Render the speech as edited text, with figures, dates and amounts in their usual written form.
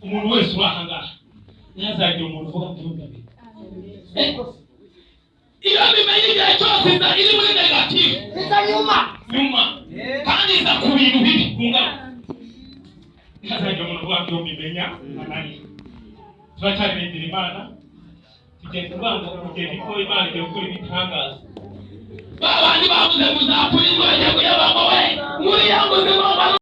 umuntu wese urahangara nyazagira umuntu uvuga byumve iyo bimenye igihe cyose iri muri negative iza nyuma kandi iza ku bintu bibi kungana nyazagira umuntu uvuga byumve menya anani turacyaririmbira Imana tugenda uranga kugenda iko Imana igiye gukora ibitangaza babandi bavuze muzapfurirwa yego yabamo we muri yanguze